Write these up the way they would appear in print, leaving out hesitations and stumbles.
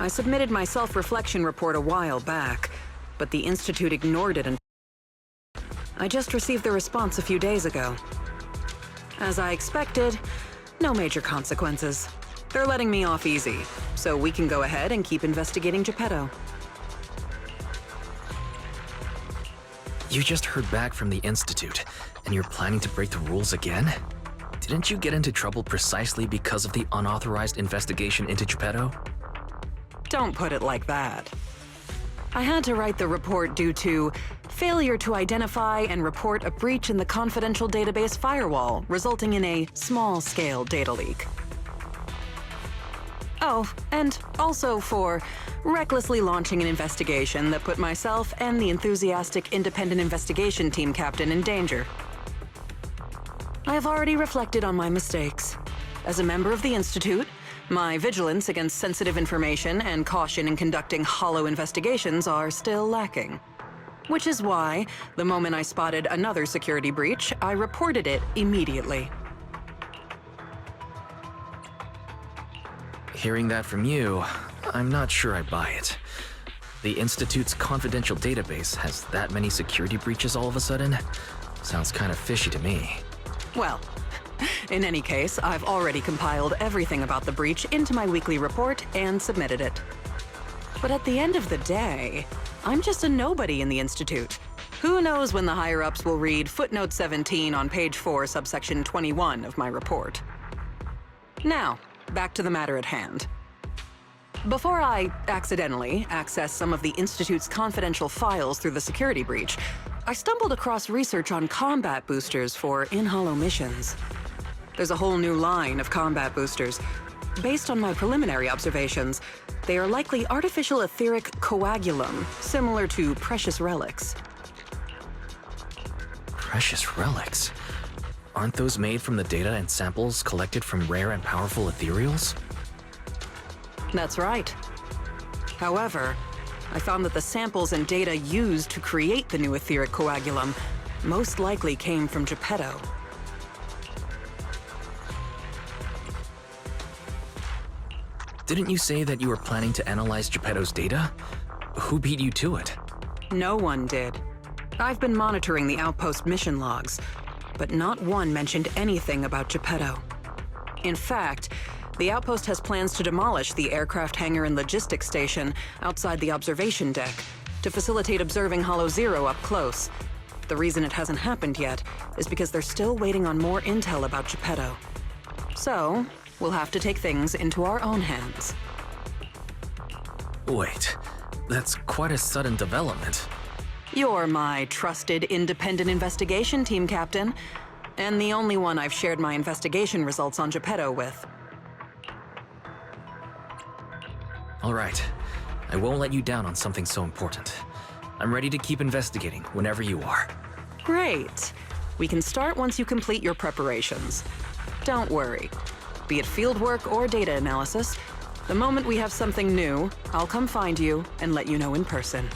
I submitted my self-reflection report a while back, but the Institute ignored it and I just received the response a few days ago. As I expected, no major consequences. They're letting me off easy, so we can go ahead and keep investigating Geppetto. You just heard back from the Institute, and you're planning to break the rules again? Didn't you get into trouble precisely because of the unauthorized investigation into Geppetto? Don't put it like that. I had to write the report due to failure to identify and report a breach in the confidential database firewall, resulting in a small-scale data leak. Oh, and also for recklessly launching an investigation that put myself and the enthusiastic independent investigation team captain in danger. I have already reflected on my mistakes. As a member of the Institute, my vigilance against sensitive information and caution in conducting hollow investigations are still lacking. Which is why, the moment I spotted another security breach, I reported it immediately. Hearing that from you, I'm not sure I buy it. The Institute's confidential database has that many security breaches all of a sudden? Sounds kind of fishy to me. Well, in any case, I've already compiled everything about the breach into my weekly report and submitted it. But at the end of the day, I'm just a nobody in the Institute. Who knows when the higher-ups will read footnote 17 on page 4, subsection 21 of my report. Now, back to the matter at hand. Before I accidentally accessed some of the Institute's confidential files through the security breach, I stumbled across research on combat boosters for in-hollow missions. There's a whole new line of combat boosters. Based on my preliminary observations, they are likely artificial etheric coagulum, similar to precious relics. Precious relics? Aren't those made from the data and samples collected from rare and powerful ethereals? That's right. However, I found that the samples and data used to create the new etheric coagulum most likely came from Geppetto. Didn't you say that you were planning to analyze Geppetto's data? Who beat you to it? No one did. I've been monitoring the outpost mission logs, but not one mentioned anything about Geppetto. In fact, the outpost has plans to demolish the aircraft hangar and logistics station outside the observation deck to facilitate observing Hollow Zero up close. The reason it hasn't happened yet is because they're still waiting on more intel about Geppetto. So, we'll have to take things into our own hands. Wait, that's quite a sudden development. You're my trusted independent investigation team captain, and the only one I've shared my investigation results on Geppetto with. All right, I won't let you down on something so important. I'm ready to keep investigating whenever you are. Great. We can start once you complete your preparations. Don't worry. Be it fieldwork or data analysis, the moment we have something new, I'll come find you and let you know in person.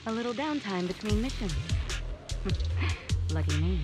A little downtime between missions. Lucky me.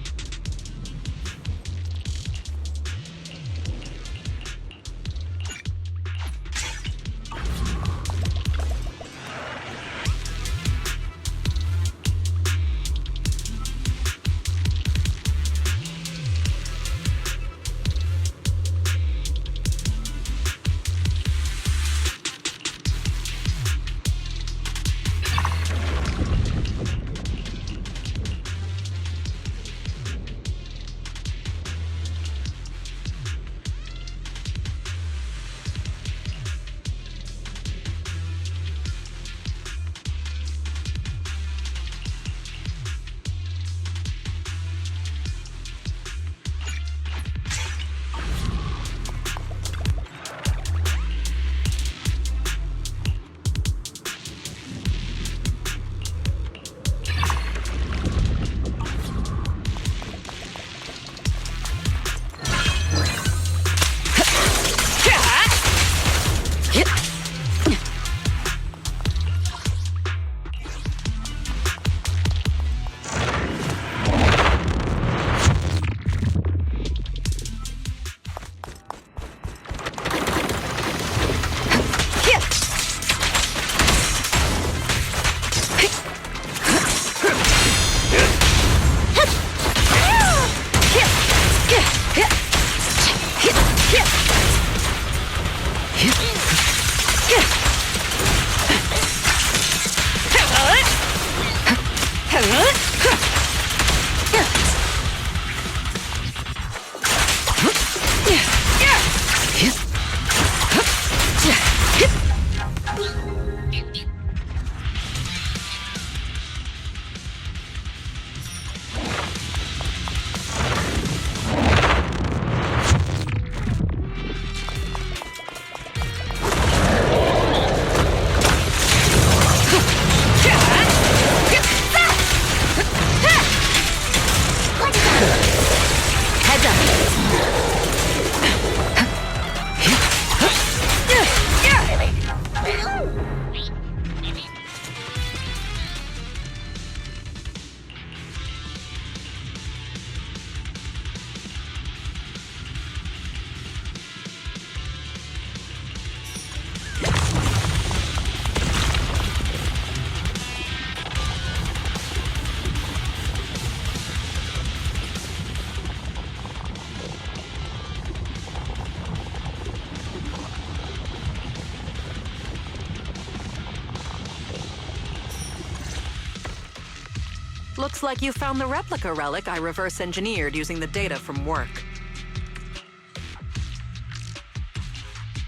Looks like you found the replica relic I reverse engineered using the data from work.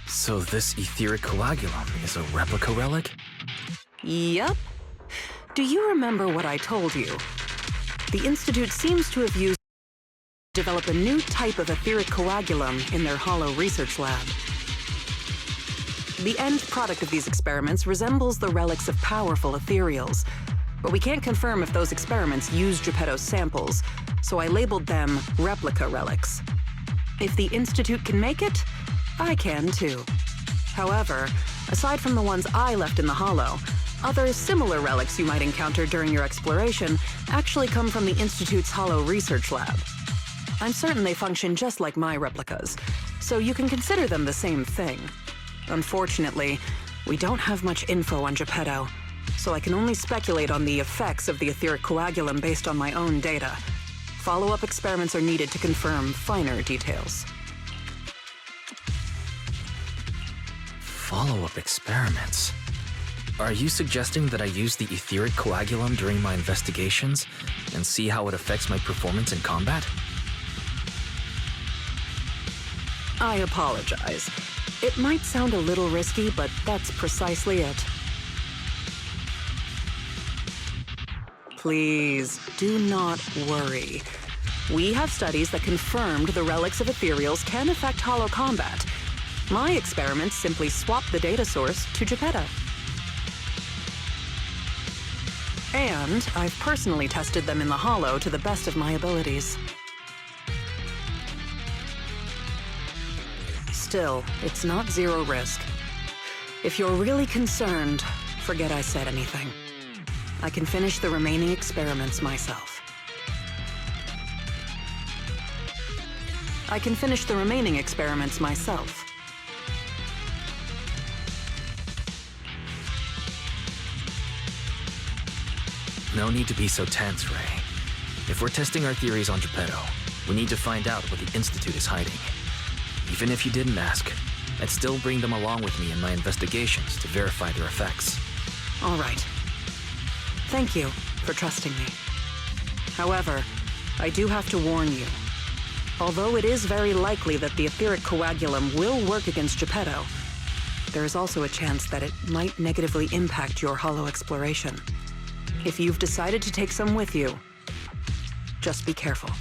So this etheric coagulum is a replica relic? Yup. Do you remember what I told you? The Institute seems to have used to develop a new type of etheric coagulum in their hollow research lab. The end product of these experiments resembles the relics of powerful ethereals, but we can't confirm if those experiments used Geppetto's samples, so I labeled them replica relics. If the Institute can make it, I can too. However, aside from the ones I left in the hollow, other similar relics you might encounter during your exploration actually come from the Institute's hollow research lab. I'm certain they function just like my replicas, so you can consider them the same thing. Unfortunately, we don't have much info on Geppetto, so I can only speculate on the effects of the etheric coagulum based on my own data. Follow-up experiments are needed to confirm finer details. Follow-up experiments? Are you suggesting that I use the etheric coagulum during my investigations and see how it affects my performance in combat? I apologize. It might sound a little risky, but that's precisely it. Please, do not worry. We have studies that confirmed the relics of ethereals can affect hollow combat. My experiments simply swap the data source to Geppetto. And I've personally tested them in the hollow to the best of my abilities. Still, it's not zero risk. If you're really concerned, forget I said anything. I can finish the remaining experiments myself. I can finish the remaining experiments myself. No need to be so tense, Ray. If we're testing our theories on Geppetto, we need to find out what the Institute is hiding. Even if you didn't ask, I'd still bring them along with me in my investigations to verify their effects. All right. Thank you for trusting me. However, I do have to warn you. Although it is very likely that the etheric coagulum will work against Geppetto, there is also a chance that it might negatively impact your hollow exploration. If you've decided to take some with you, just be careful.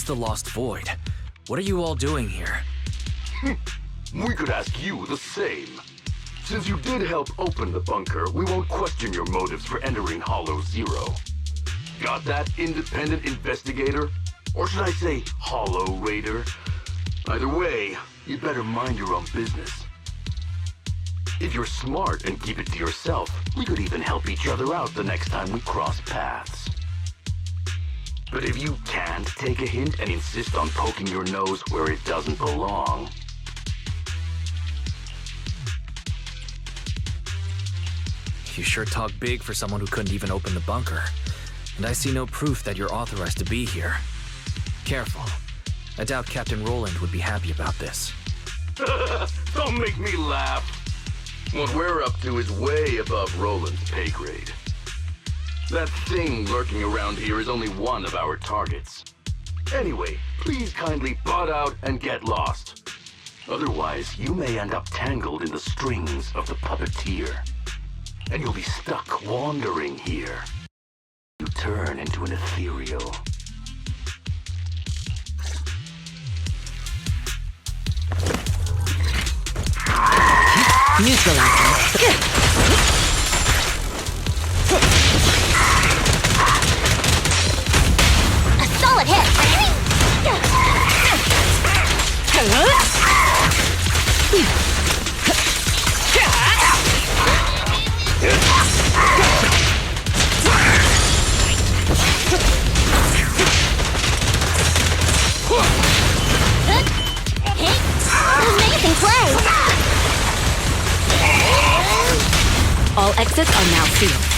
The Lost Void. What are you all doing here? We could ask you the same. Since you did help open the bunker, we won't question your motives for entering Hollow Zero. Got that, independent investigator? Or should I say, Hollow Raider? Either way, you'd better mind your own business. If you're smart and keep it to yourself, we could even help each other out the next time we cross paths. But if you can't take a hint and insist on poking your nose where it doesn't belong... You sure talk big for someone who couldn't even open the bunker. And I see no proof that you're authorized to be here. Careful. I doubt Captain Roland would be happy about this. Don't make me laugh. What we're up to is way above Roland's pay grade. That thing lurking around here is only one of our targets. Anyway, please kindly butt out and get lost. Otherwise, you may end up tangled in the strings of the puppeteer. And you'll be stuck wandering here. You turn into an ethereal. Neutralizing. All exits are now sealed.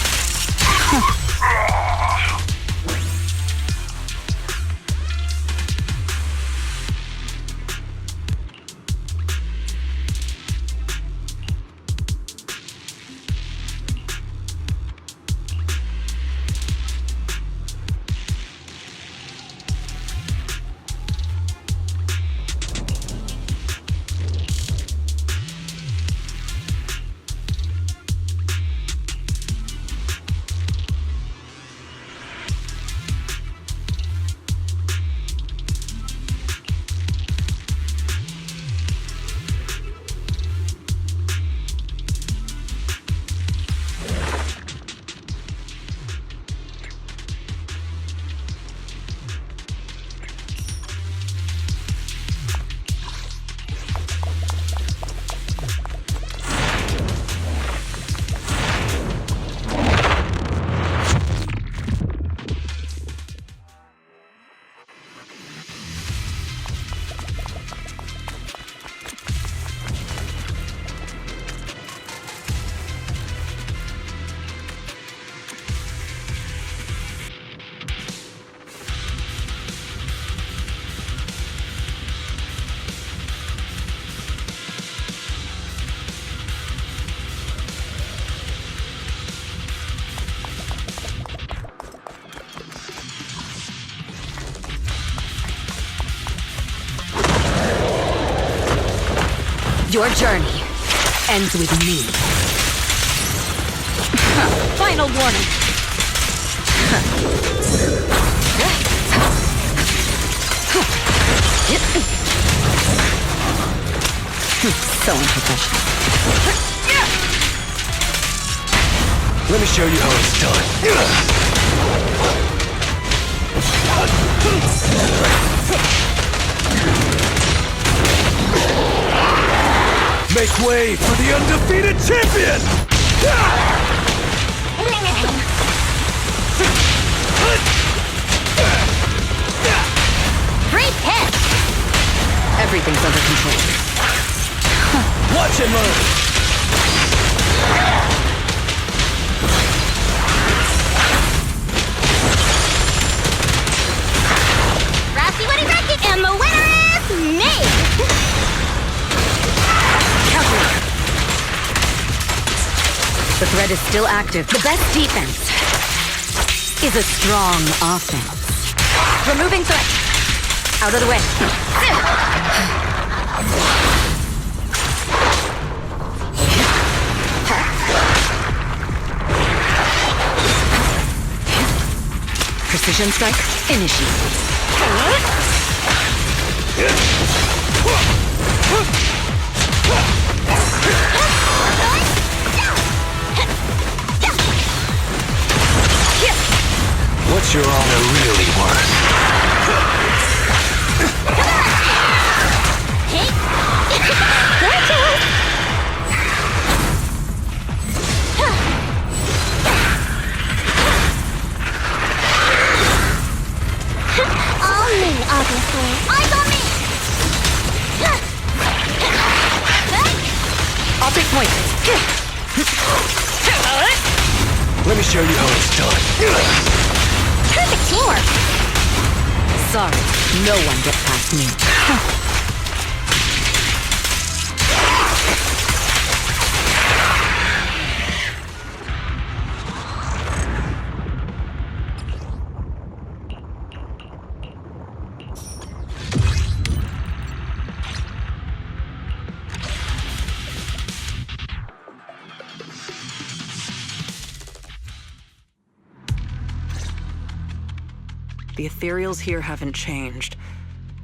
Your journey ends with me. Final warning. So unprofessional. Let me show you how it's done. Make way for the undefeated champion! Great hit! Everything's under control. Watch and learn! Rassy Woody Racky, and the winner is me! The threat is still active. The best defense is a strong offense. Removing threat. Out of the way. Precision strike initiated. What's your honor really worth? All me, obviously. Eyes on me! I'll take point. Let me show you how it's done. Perfect teamwork. Sorry, no one gets past me. The ethereals here haven't changed.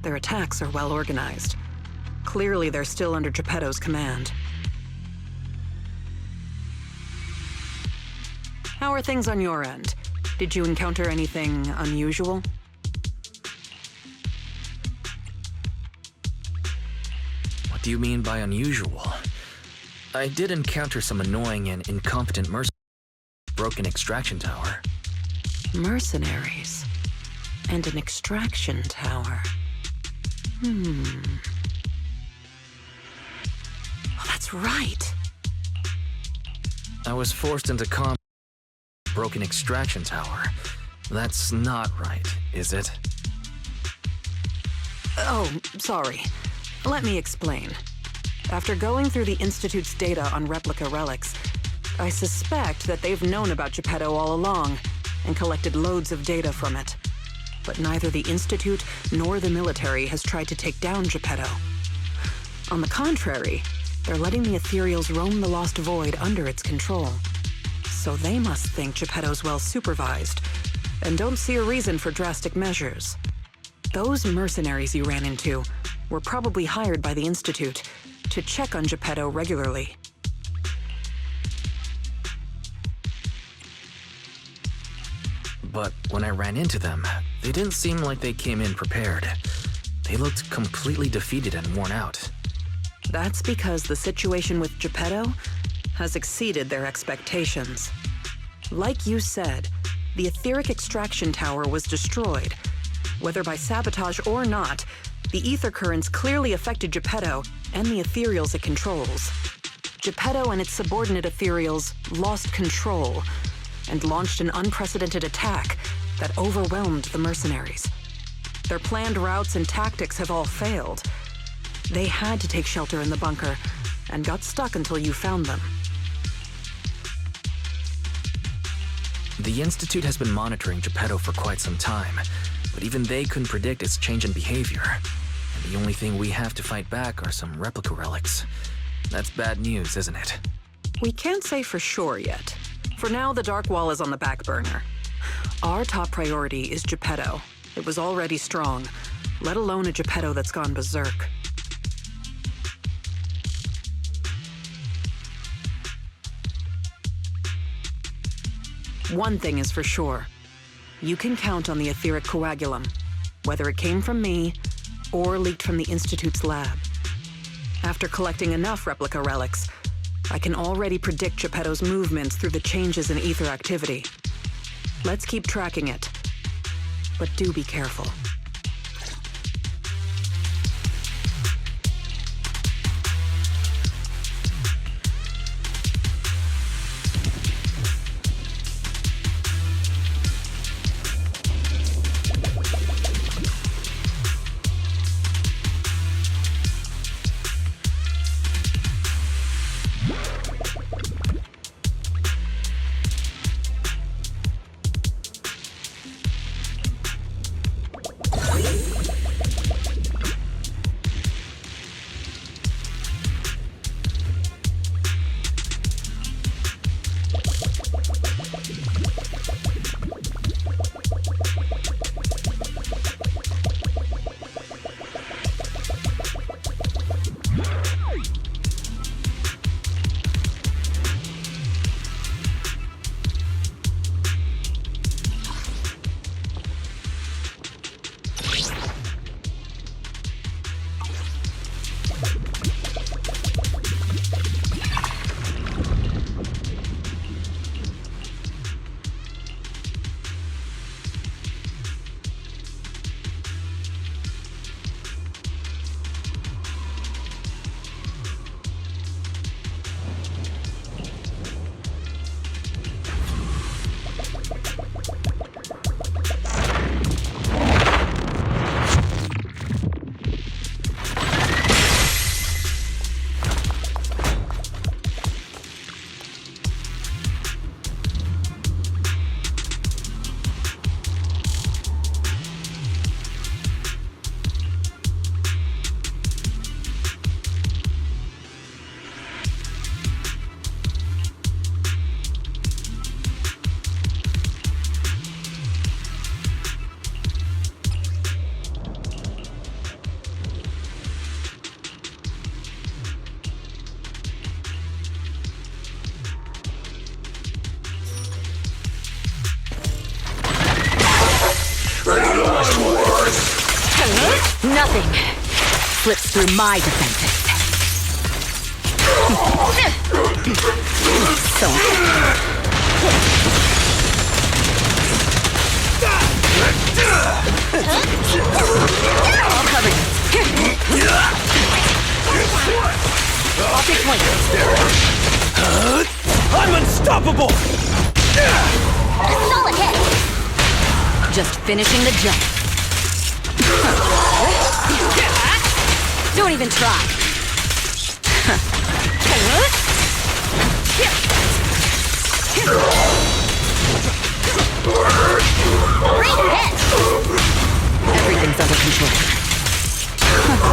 Their attacks are well organized. Clearly, they're still under Geppetto's command. How are things on your end? Did you encounter anything unusual? What do you mean by unusual? I did encounter some annoying and incompetent mercenaries at the broken extraction tower. Mercenaries. And an extraction tower. Oh, that's right. I was forced into broken extraction tower. That's not right, is it? Oh, sorry. Let me explain. After going through the Institute's data on replica relics, I suspect that they've known about Geppetto all along and collected loads of data from it. But neither the Institute nor the military has tried to take down Geppetto. On the contrary, they're letting the Ethereals roam the Lost Void under its control. So they must think Geppetto's well supervised, and don't see a reason for drastic measures. Those mercenaries you ran into were probably hired by the Institute to check on Geppetto regularly. But when I ran into them, they didn't seem like they came in prepared. They looked completely defeated and worn out. That's because the situation with Geppetto has exceeded their expectations. Like you said, the etheric extraction tower was destroyed. Whether by sabotage or not, the ether currents clearly affected Geppetto and the ethereals it controls. Geppetto and its subordinate ethereals lost control and launched an unprecedented attack that overwhelmed the mercenaries. Their planned routes and tactics have all failed. They had to take shelter in the bunker and got stuck until you found them. The Institute has been monitoring Geppetto for quite some time, but even they couldn't predict its change in behavior. And the only thing we have to fight back are some replica relics. That's bad news, isn't it? We can't say for sure yet. For now, the Dark Wall is on the back burner. Our top priority is Geppetto. It was already strong, let alone a Geppetto that's gone berserk. One thing is for sure. You can count on the etheric coagulum, whether it came from me or leaked from the Institute's lab. After collecting enough replica relics, I can already predict Geppetto's movements through the changes in ether activity. Let's keep tracking it, but do be careful. Nothing slips through my defenses. So I'll cover you. I'll take point. I'm unstoppable! A solid hit! Just finishing the jump. Don't even try. Great hit! Everything's under control.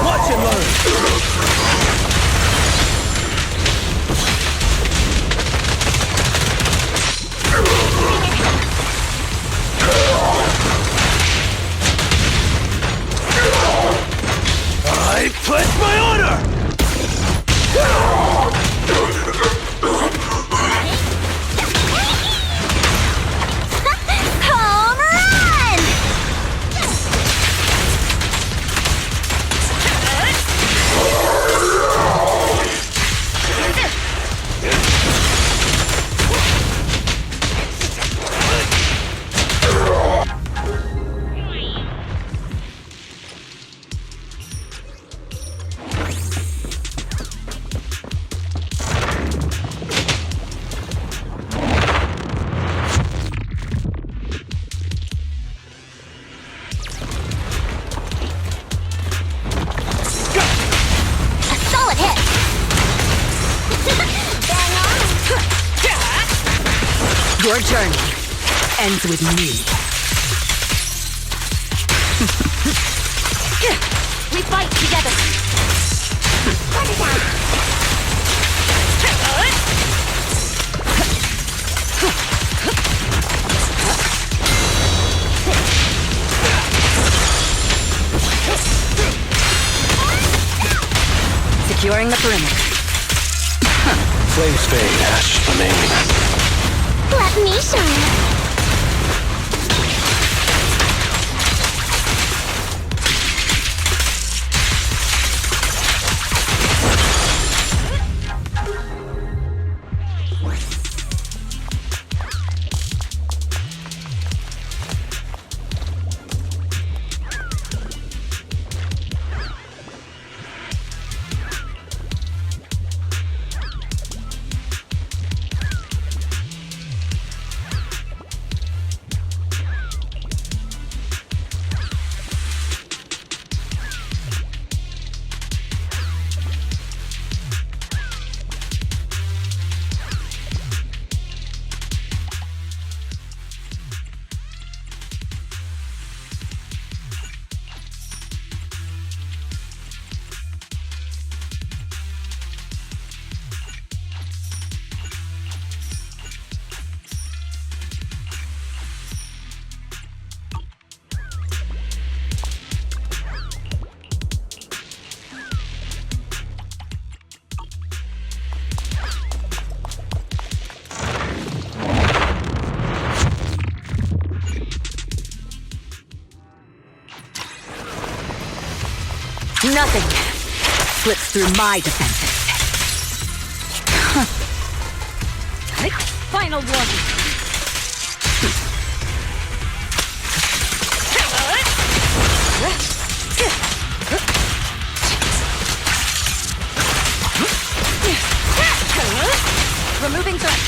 Watch and learn! I pledge my honor! Home run! A solid hit! Bang on! Your journey ends with me. We fight together. Securing the perimeter. Flames fade, ash remain. Let me shine. Nothing slips through my defenses. Final warning. Removing threat.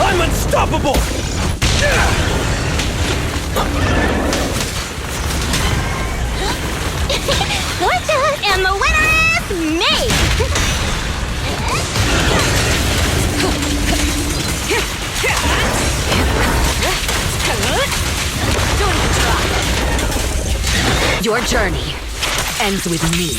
I'm unstoppable! And the winner is me! Don't even try. Your journey ends with me.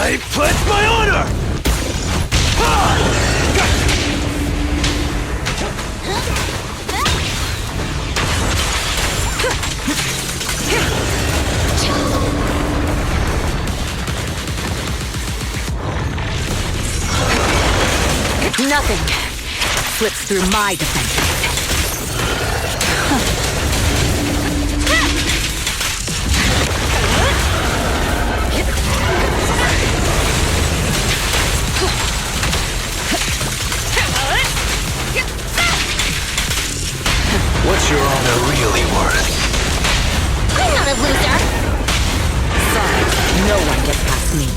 I pledge my honor! Nothing slips through my defenses. What's your honor really worth? I'm not a loser. Sorry, no one gets past me.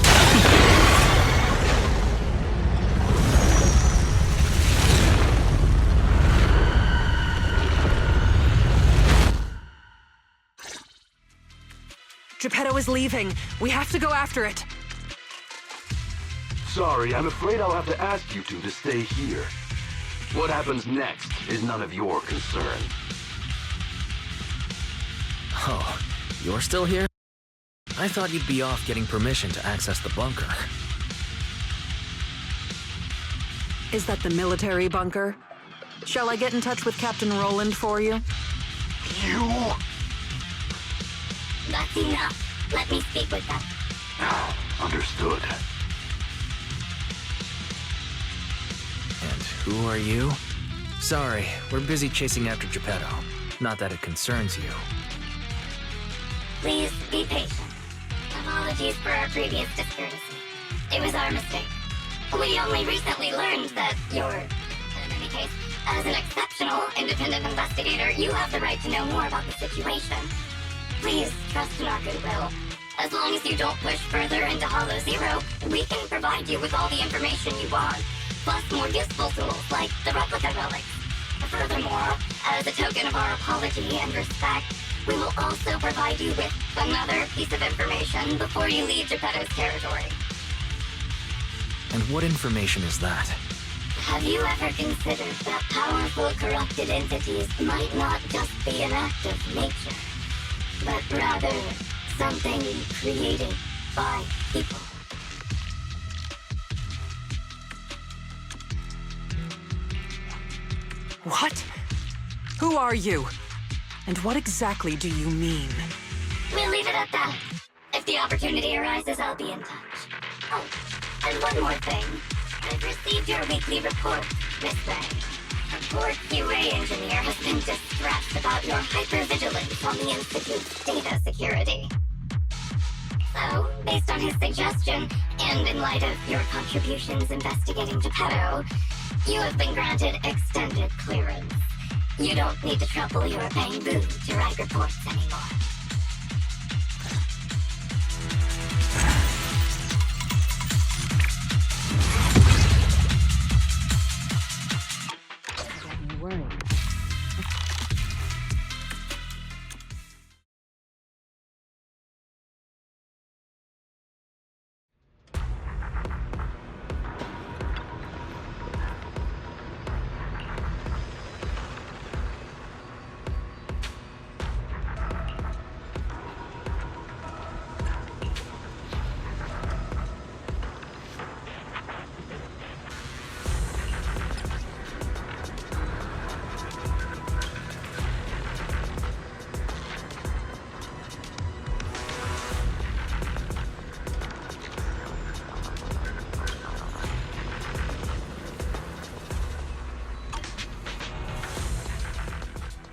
Geppetto is leaving. We have to go after it. Sorry, I'm afraid I'll have to ask you two to stay here. What happens next is none of your concern. Oh, you're still here? I thought you'd be off getting permission to access the bunker. Is that the military bunker? Shall I get in touch with Captain Roland for you? You? That's enough. Let me speak with them. Understood. And who are you? Sorry, we're busy chasing after Geppetto. Not that it concerns you. Please be patient. Apologies for our previous discourtesy. It was our mistake. We only recently learned that in any case, as an exceptional independent investigator, you have the right to know more about the situation. Please trust in our goodwill. As long as you don't push further into Hollow Zero, we can provide you with all the information you want, plus more useful tools like the replica relics. Furthermore, as a token of our apology and respect, we will also provide you with another piece of information before you leave Geppetto's territory. And what information is that? Have you ever considered that powerful corrupted entities might not just be an act of nature, but rather something created by people? What? Who are you? And what exactly do you mean? We'll leave it at that. If the opportunity arises, I'll be in touch. Oh, and one more thing. I've received your weekly report, Miss Ray. A poor QA engineer has been distressed about your hypervigilance on the Institute's data security. So, based on his suggestion, and in light of your contributions investigating Geppetto, you have been granted extended clearance. You don't need to trouble your bamboo to write reports anymore.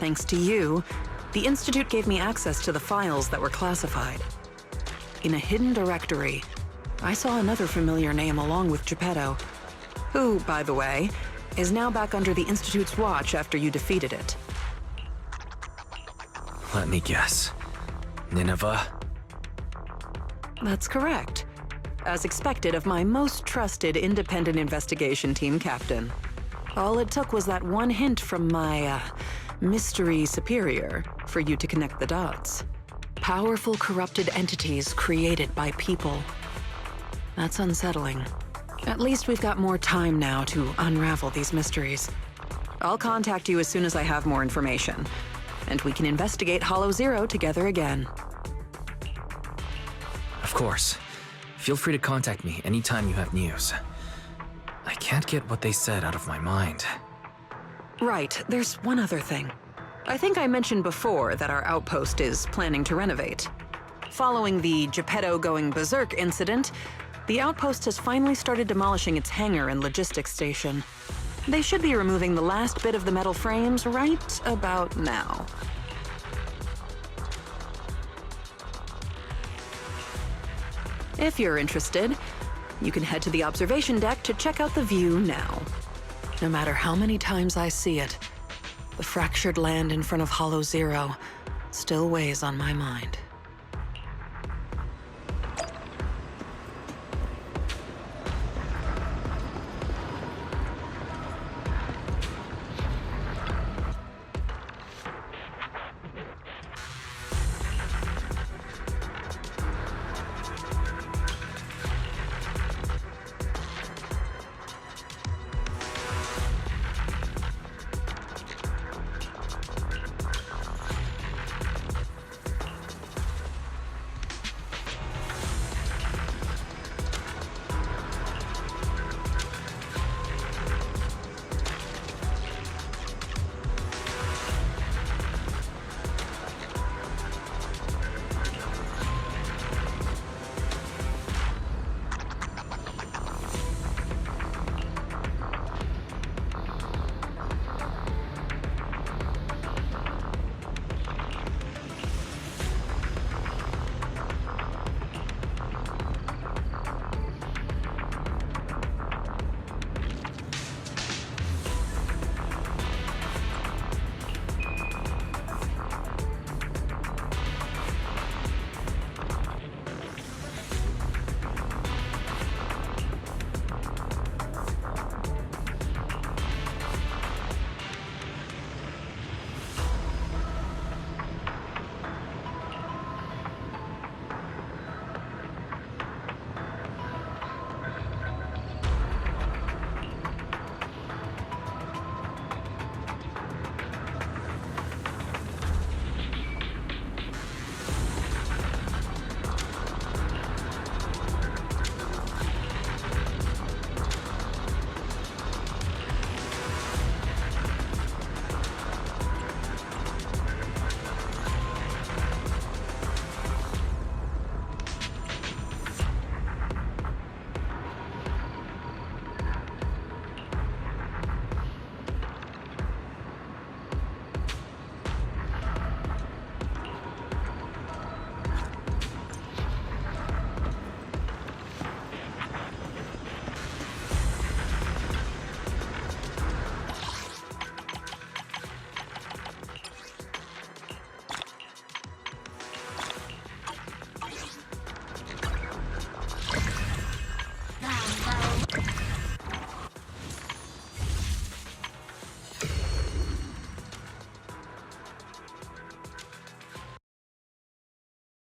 thanks to you, the Institute gave me access to the files that were classified. In a hidden directory, I saw another familiar name along with Geppetto, who, by the way, is now back under the Institute's watch after you defeated it. Let me guess. Nineveh? That's correct. As expected of my most trusted independent investigation team captain. All it took was that one hint from my, mystery superior for you to connect the dots. Powerful corrupted entities created by people. That's unsettling. At least we've got more time now to unravel these mysteries. I'll contact you as soon as I have more information, and we can investigate Hollow Zero together again. Of course. Feel free to contact me anytime you have news. I can't get what they said out of my mind. Right, there's one other thing. I think I mentioned before that our outpost is planning to renovate. Following the Geppetto going berserk incident, the outpost has finally started demolishing its hangar and logistics station. They should be removing the last bit of the metal frames right about now. If you're interested, you can head to the observation deck to check out the view now. No matter how many times I see it, the fractured land in front of Hollow Zero still weighs on my mind.